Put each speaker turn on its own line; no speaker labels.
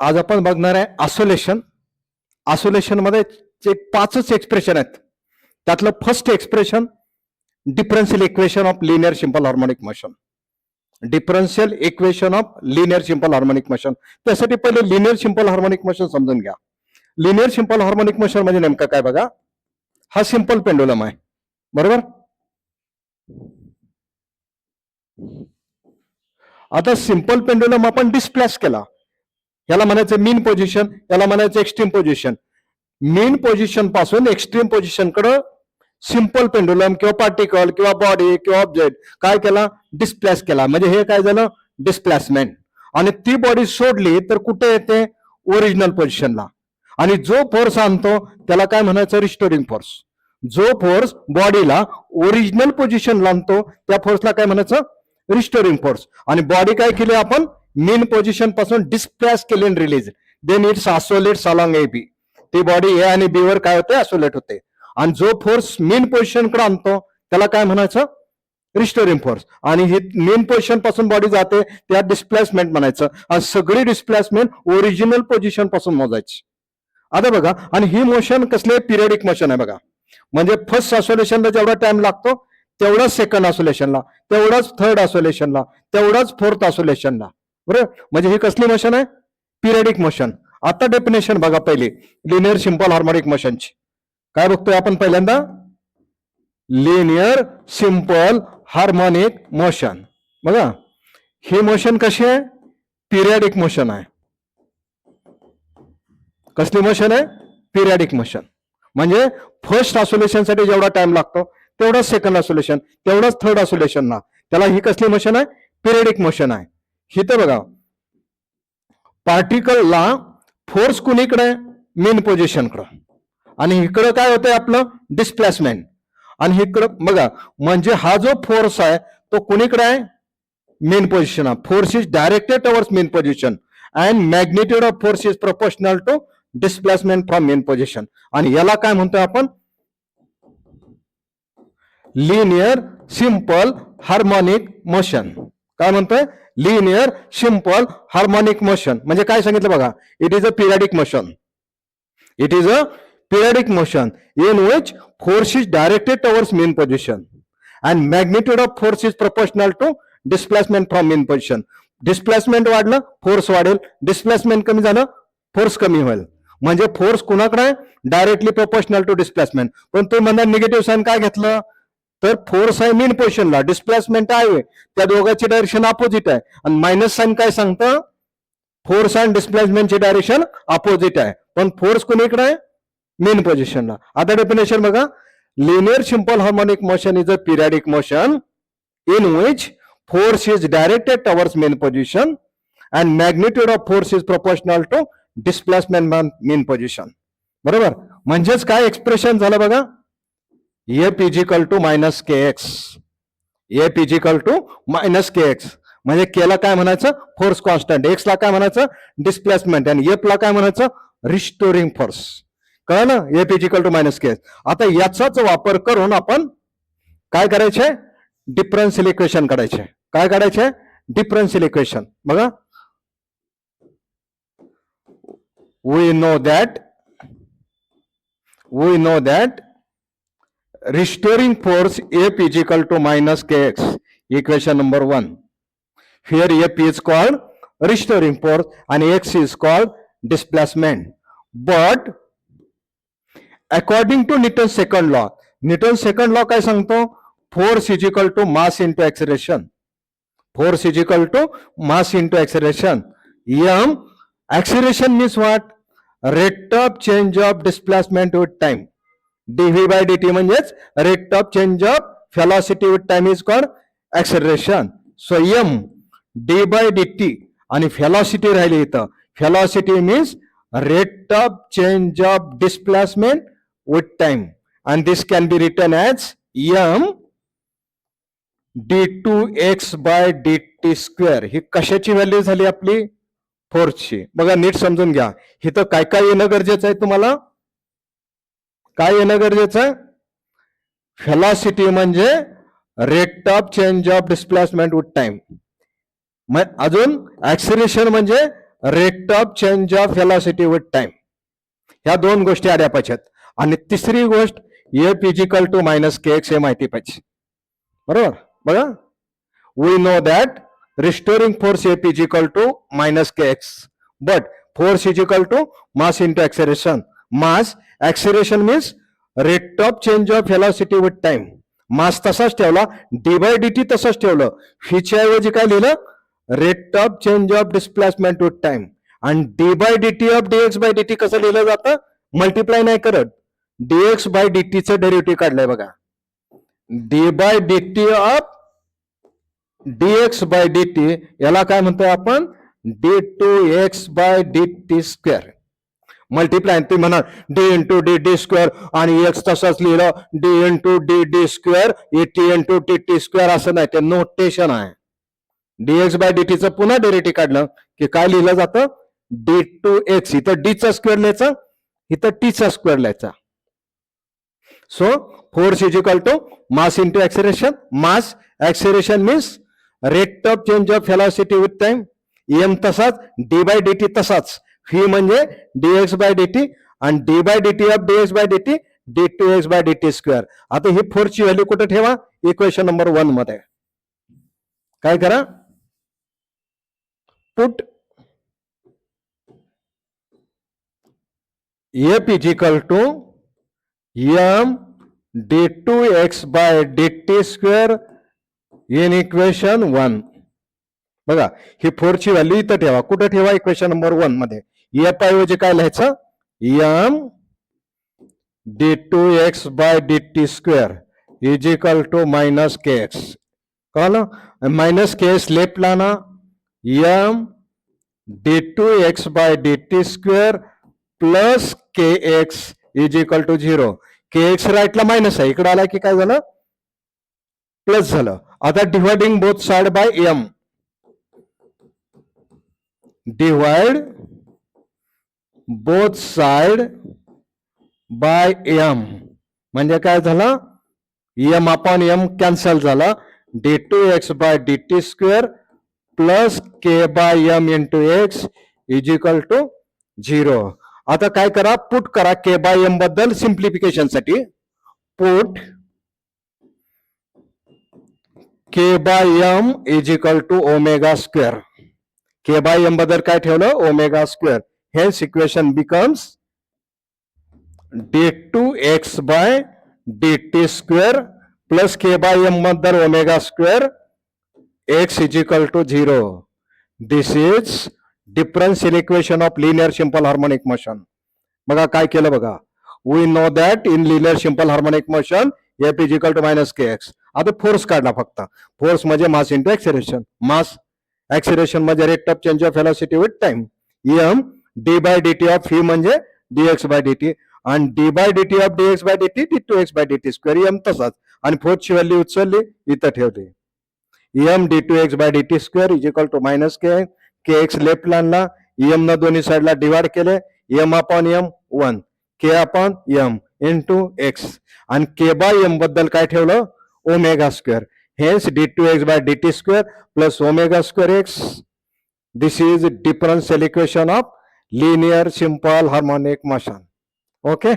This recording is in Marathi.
आज आपण बघणार आहे आसोलेशन. आसोलेशन मध्ये 5च एक्सप्रेशन आहेत. त्यातलं first expression differential equation of linear simple harmonic motion. Differential equation of linear simple harmonic motion. त्यासाठी पहिले लिनियर सिंपल हार्मोनिक मोशन समजून घ्या. लिनियर सिंपल हार्मोनिक मोशन म्हणजे नेमकं काय बघा. हा सिंपल पेंडुलम आहे, बरोबर. आता सिंपल पेंडुलम आपण डिस्प्लेस केला. याला म्हणायचं मीन पोझिशन, याला म्हणायचं एक्स्ट्रीम पोझिशन. मीन पोझिशन पासून एक्स्ट्रीम पोझिशन कडे सिंपल पेंडुलम किंवा पार्टिकल किंवा बॉडी किंवा ऑब्जेक्ट काय केला, डिस्प्लेस केला. म्हणजे हे काय झालं, डिस्प्लेसमेंट. आणि ती बॉडी सोडली तर कुठे येते, ओरिजिनल पोझिशनला. आणि जो फोर्स आणतो त्याला काय म्हणायचं, रिस्टोरिंग फोर्स. जो फोर्स बॉडीला ओरिजिनल पोझिशनला आणतो त्या फोर्सला काय म्हणायचं, रिस्टोरिंग फोर्स. आणि बॉडी काय केली आपण, मीन पोझिशन पासून डिस्प्लेस केली आणि release. Then it's oscillates along A B. ती बॉडी ए आणि बी वर काय होते, आसोलेट होते. आणि जो फोर्स मीन पोझिशन कडे आणतो त्याला काय म्हणायचं, रिस्टोरिंग फोर्स. आणि ही मीन पोझिशन पासून बॉडी जाते त्या डिस्प्लेसमेंट म्हणायचं. आणि सगळी डिस्प्लेसमेंट ओरिजिनल पोझिशन पासून मोजायची. आता बघा, आणि ही मोशन कसले, पिरियडिक मोशन आहे बघा. म्हणजे फर्स्ट आसोलेशनला जेवढा टाइम लागतो तेवढाच सेकंड आसोलेशनला, तेवढाच थर्ड आसोलेशनला, तेवढाच फोर्थ आसोलेशनला, बरोबर. म्हणजे ही कसली मोशन आहे, पिरियडिक मोशन. आता डेफिनेशन बघा पहिली लिनियर सिंपल हार्मोनिक मोशनची. काय बघतोय आपण पहिल्यांदा, लिनियर सिंपल हार्मोनिक मोशन. बघा ही मोशन कशी आहे, पिरियडिक मोशन आहे. कसली मोशन आहे, पिरियडिक मोशन. म्हणजे फर्स्ट आसोलेशन साठी जेवढा टाइम लागतो तेवढाच सेकंड आसोलेशन, तेवढाच थर्ड आसोलेशनला. त्याला ही कसली मोशन आहे, पिरियडिक मोशन आहे. इथे बघा पार्टिकलला फोर्स कुणीकडे, मेन पोझिशन कडे. आणि इकडं काय होतंय आपलं, डिस्प्लेसमेंट. आणि इकडं बघा, म्हणजे हा जो फोर्स आहे तो कुणीकडे आहे, mean position. Force is directed towards mean position and magnitude of force is proportional to displacement from mean position. आणि याला काय म्हणतोय आपण, लिनियर सिंपल हार्मोनिक मोशन. काय म्हणतोय, लिनियर सिंपल हार्मोनिक मोशन. म्हणजे काय सांगितलं बघा, it is a periodic motion. It is a periodic motion in which force is directed towards mean position and magnitude of force is proportional to displacement from mean position. Displacement वाढलं, फोर्स वाढेल. डिस्प्लेसमेंट कमी झालं, फोर्स कमी होईल. म्हणजे फोर्स कुणाकडे आहे, डायरेक्टली प्रोपोर्शनल टू डिस्प्लेसमेंट. पण तुम्ही म्हणा निगेटिव्ह साइन काय घेतलं, तर फोर्स आहे मेन पोझिशनला, डिस्प्लेसमेंट आहे, त्या दोघांची डायरेक्शन अपोजिट आहे. आणि मायनस साइन काय सांगतं, फोर्स आणि डिस्प्लेसमेंटची डायरेक्शन अपोजिट आहे. पण फोर्स कुणीकडे आहे, मेन पोझिशनला. आता डेफिनेशन बघा, linear simple harmonic motion is a periodic motion in which force is directed towards mean position and magnitude of force is proportional to displacement mean position. बरोबर. म्हणजेच काय एक्सप्रेशन झालं बघा, F is equal to minus K X. F is equal to minus K X. म्हणजे केला काय म्हणायचं, फोर्स कॉन्स्टंट. एक्स ला काय म्हणायचं, डिस्प्लेसमेंट. आणि एफ ला काय म्हणायचं, रिस्टोरिंग फोर्स. कळलं, F is equal to minus K. आता याचाच वापर करून आपण काय करायचे, डिफरन्शियल इक्वेशन काढायचे. काय काढायचे, डिफरन्शियल इक्वेशन. बघा, we know that restoring force F is equal to minus K X. Equation number 1. Here F is called restoring force आणि X is called displacement. But according to Newton second law, Newton second law काय सांगतो, force is equal to mass into acceleration. Force is equal to mass into acceleration. M acceleration means what, rate of change of displacement with time. DV bye DT म्हणजेच rate of change of velocity with time is called acceleration. So M D by DT आणि व्हेलॉसिटी राहिली इथं. Velocity means rate of change of displacement with time, and this can be written as m d2x by dt square. ही कशाची व्हॅल्यू झाली आपली, फोर्सची. बघा नीट समजून घ्या, इथं काय काय येणं गरजेचं आहे, तुम्हाला काय येणं गरजेचं आहे, व्हेलॉसिटी म्हणजे rate of change of displacement with time. अजून ऍक्सिलरेशन म्हणजे rate of change of velocity with time. ह्या दोन गोष्टी आल्या पाहिजेत. आणि तिसरी गोष्ट F is equal to minus K X हे माहिती पाहिजे. बरोबर. बघा, we know that restoring force F is equal to minus K X, but force is equal to mass into acceleration. Mass acceleration means rate of change of velocity with time. मास तसाच ठेवला, डी बाय डी टी तसंच ठेवलं. फीच्या ऐवजी काय लिहिलं, rate of change of displacement with time. आणि D by D T of DX by D T कसं लिहिलं जातं, मल्टिप्लाय नाही करत, डीएक्स बाय डी टीचं डेरिव्हेटिव्ह काढलंय बघा. D by D T of DX by D T याला काय म्हणतोय आपण, D two X by D T square. Multiply ते म्हणा D into D D square आणि एक्स तसंच लिहिलं D into D D square T into T T square असं नाही, ते नोटेशन आहे. डीएक्स बाय डीटीचं पुन्हा डेरिव्हेटिव्ह काढलं की काय लिहिलं जातं, डी टू एक्स. इथं डीचा स्क्वेअर लिहायचा, इथं टीचा स्क्वेअर लिहायचा. So force is equal to mass into acceleration. Mass acceleration means rate of change of velocity with time. M तसाच, डी बाय डी टी तसाच. फी म्हणजे डीएक्स बाय डी टी आणि D by D T of DX by D T D two X by D T square. आता ही फोर्सची व्हॅल्यू कुठे ठेवा, इक्वेशन नंबर 1 मध्ये. काय करा, put F is equal to M D two X by D T square in equation 1. बघा, ही फोरची व्हॅल्यू इथं ठेवा. कुठं ठेवा, इक्वेशन नंबर 1 मध्ये. एफ ऐवजी काय लिहायचं, M D two X by D T square is equal to minus K X. कळलं, मायनस के एक्स लेफ्टला ना, M D two X by D T square plus K X is equal to 0. K X राईटला मायनस आहे, इकडे आला की काय झालं, प्लस झालं. आता dividing both side by M, divide both side by M म्हणजे काय झालं, एम अपॉन एम कॅन्सल झाला. D two X by D T square plus K by M into X is equal to 0. आता काय करा, पुट करा के बाय एम बद्दल सिंप्लिफिकेशन साठी. Put K by M is equal to omega square. K by M बद्दल काय ठेवलं, ओमेगा स्क्वेअर. हेच equation becomes D two X by D T square plus K by M बद्दल omega square X is equal to 0. This is differential equation of linear simple harmonic motion. बघा काय केलं बघा, we know that in linear simple harmonic motion F is equal to minus K x. आता फोर्स काढला फक्त. फोर्स म्हणजे mass into acceleration. Mass acceleration म्हणजे rate of change of velocity with time. M D by D T of phi म्हणजे डीएक्स बाय डी टी आणि D by D T of DX by D T D two X by D T square. M तसाच आणि फोर्सची व्हॅल्यू उचलली इथं ठेवली. M D two X by D T square is equal to minus K. K X left लाईनला एम न दोन्ही साईडला डिवाइड केले. M upon M 1, K upon M into X आणि के बाय एम बद्दल काय ठेवलं, ओमेगा स्क्वेअर. हेच D two X by D T square plus omega square X. This is differential equation of linear simple harmonic motion. Okay.